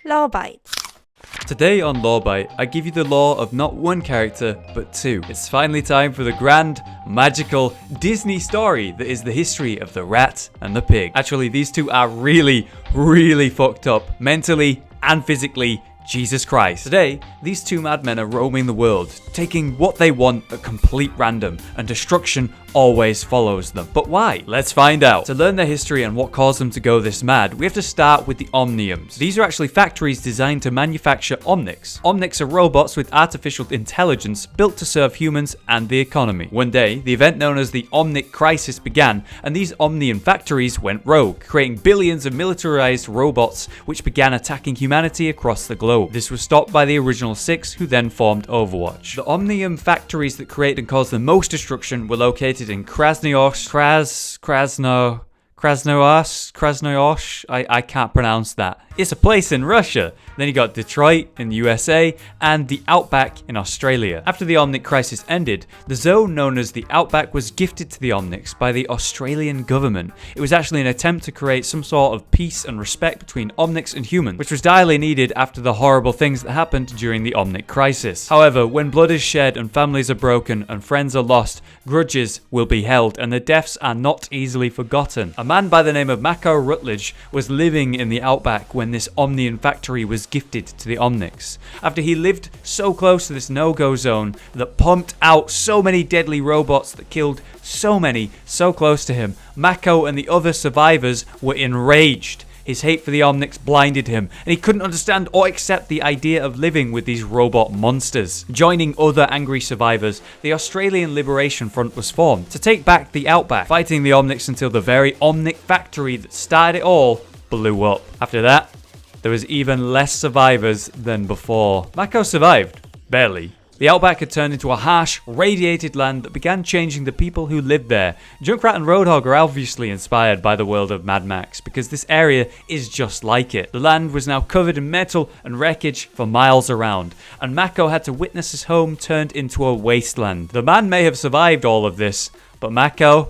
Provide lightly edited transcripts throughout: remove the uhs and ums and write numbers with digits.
Law Bites. Today on Law Bite, I give you the law of not one character, but two. It's finally time for the grand, magical Disney story that is the history of the rat and the pig. Actually, these two are really fucked up, mentally and physically. Jesus Christ. Today, these two madmen are roaming the world, taking what they want at complete random, and destruction always follows them. But why? Let's find out. To learn their history and what caused them to go this mad, we have to start with the Omniums. These are actually factories designed to manufacture Omnics. Omnics are robots with artificial intelligence built to serve humans and the economy. One day, the event known as the Omnic Crisis began, and these Omnium factories went rogue, creating billions of militarized robots which began attacking humanity across the globe. This was stopped by the original 6, who then formed Overwatch. The Omnium factories that created and caused the most destruction were located in Krasnoyarsk, I can't pronounce that. It's a place in Russia. Then you got Detroit in the USA and the Outback in Australia. After the Omnic crisis ended, the zone known as the Outback was gifted to the Omnics by the Australian government. It was actually an attempt to create some sort of peace and respect between Omnics and humans, which was direly needed after the horrible things that happened during the Omnic crisis. However, when blood is shed and families are broken and friends are lost, grudges will be held and the deaths are not easily forgotten. A man by the name of Mako Rutledge was living in the Outback when this Omnium factory was gifted to the Omnics. After he lived so close to this no-go zone that pumped out so many deadly robots that killed so many so close to him, Mako and the other survivors were enraged. His hate for the Omnics blinded him, and he couldn't understand or accept the idea of living with these robot monsters. Joining other angry survivors, the Australian Liberation Front was formed to take back the Outback, fighting the Omnics until the very Omnic factory that started it all blew up. After that, there was even less survivors than before. Mako survived, barely. The Outback had turned into a harsh, radiated land that began changing the people who lived there. Junkrat and Roadhog are obviously inspired by the world of Mad Max because this area is just like it. The land was now covered in metal and wreckage for miles around, and Mako had to witness his home turned into a wasteland. The man may have survived all of this, but Mako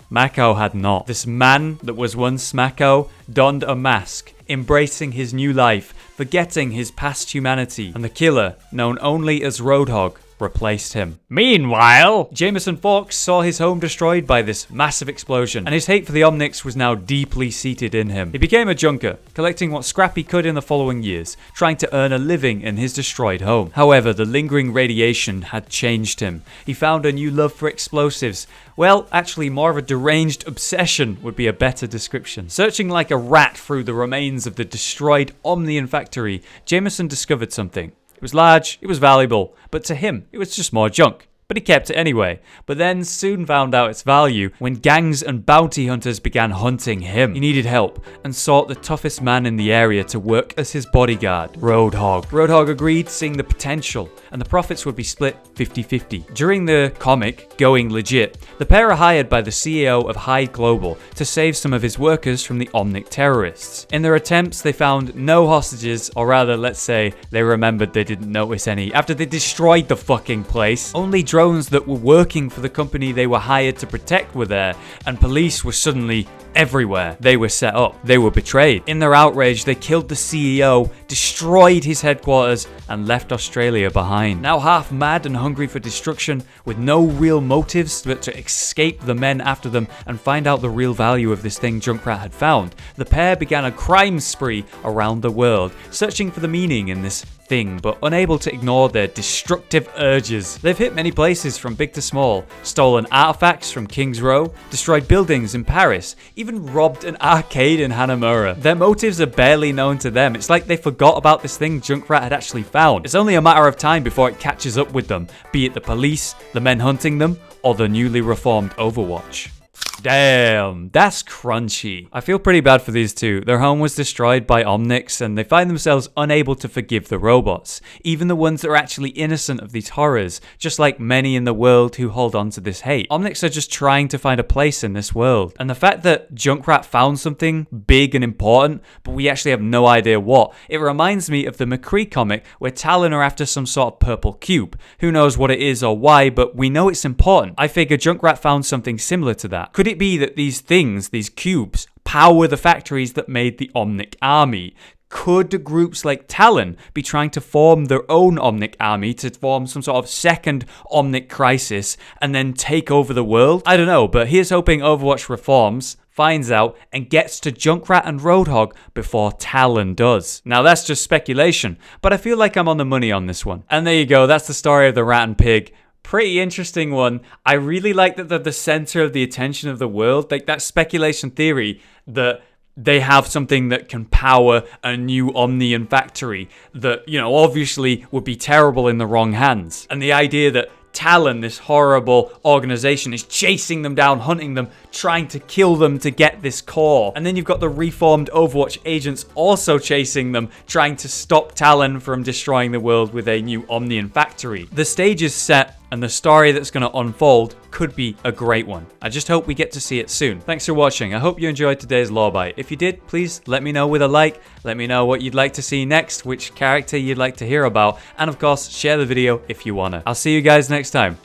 had not. This man that was once Mako donned a mask, embracing his new life, forgetting his past humanity, and the killer, known only as Roadhog, replaced him. Meanwhile, Jameson Fawkes saw his home destroyed by this massive explosion, and his hate for the Omnics was now deeply seated in him. He became a junker, collecting what scrap he could in the following years, trying to earn a living in his destroyed home. However, the lingering radiation had changed him. He found a new love for explosives. Well, actually more of a deranged obsession would be a better description. Searching like a rat through the remains of the destroyed Omnium factory, Jameson discovered something. It was large, it was valuable, but to him, it was just more junk. But he kept it anyway. But then soon found out its value when gangs and bounty hunters began hunting him. He needed help and sought the toughest man in the area to work as his bodyguard, Roadhog. Roadhog agreed, seeing the potential, and the profits would be split 50-50. During the comic, Going Legit, the pair are hired by the CEO of Hyde Global to save some of his workers from the Omnic terrorists. In their attempts, they found no hostages, or rather, let's say, they remembered they didn't notice any after they destroyed the fucking place. Only drones that were working for the company they were hired to protect were there, and police were suddenly everywhere. They were set up. They were betrayed. In their outrage, they killed the CEO, destroyed his headquarters, and left Australia behind. Now half mad and hungry for destruction, with no real motives but to escape the men after them and find out the real value of this thing Junkrat had found, the pair began a crime spree around the world, searching for the meaning in this thing, but unable to ignore their destructive urges. They've hit many places from big to small, stolen artifacts from King's Row, destroyed buildings in Paris, even robbed an arcade in Hanamura. Their motives are barely known to them. It's like they forgot about this thing Junkrat had actually found. It's only a matter of time before it catches up with them, be it the police, the men hunting them, or the newly reformed Overwatch. Damn, that's crunchy. I feel pretty bad for these two. Their home was destroyed by Omnics and they find themselves unable to forgive the robots, even the ones that are actually innocent of these horrors, just like many in the world who hold on to this hate. Omnics are just trying to find a place in this world, and the fact that Junkrat found something big and important, but we actually have no idea what, it reminds me of the Micki comic where Talon are after some sort of purple cube. Who knows what it is or why, but we know it's important. I figure Junkrat found something similar to that. Could it be that these things, these cubes, power the factories that made the Omnic army? Could groups like Talon be trying to form their own Omnic army to form some sort of second Omnic crisis and then take over the world? I don't know, but here's hoping Overwatch reforms, finds out, and gets to Junkrat and Roadhog before Talon does. Now that's just speculation, but I feel like I'm on the money on this one. And there you go, that's the story of the rat and pig. Pretty interesting one. I really like that they're the center of the attention of the world. Like that speculation theory that they have something that can power a new Omnian factory that, you know, obviously would be terrible in the wrong hands. And the idea that Talon, this horrible organization, is chasing them down, hunting them, trying to kill them to get this core. And then you've got the reformed Overwatch agents also chasing them, trying to stop Talon from destroying the world with a new Omnian factory. The stage is set, and the story that's going to unfold could be a great one. I just hope we get to see it soon. Thanks for watching. I hope you enjoyed today's lore bite. If you did, please let me know with a like. Let me know what you'd like to see next, which character you'd like to hear about, and of course, share the video if you wanna. I'll see you guys next time.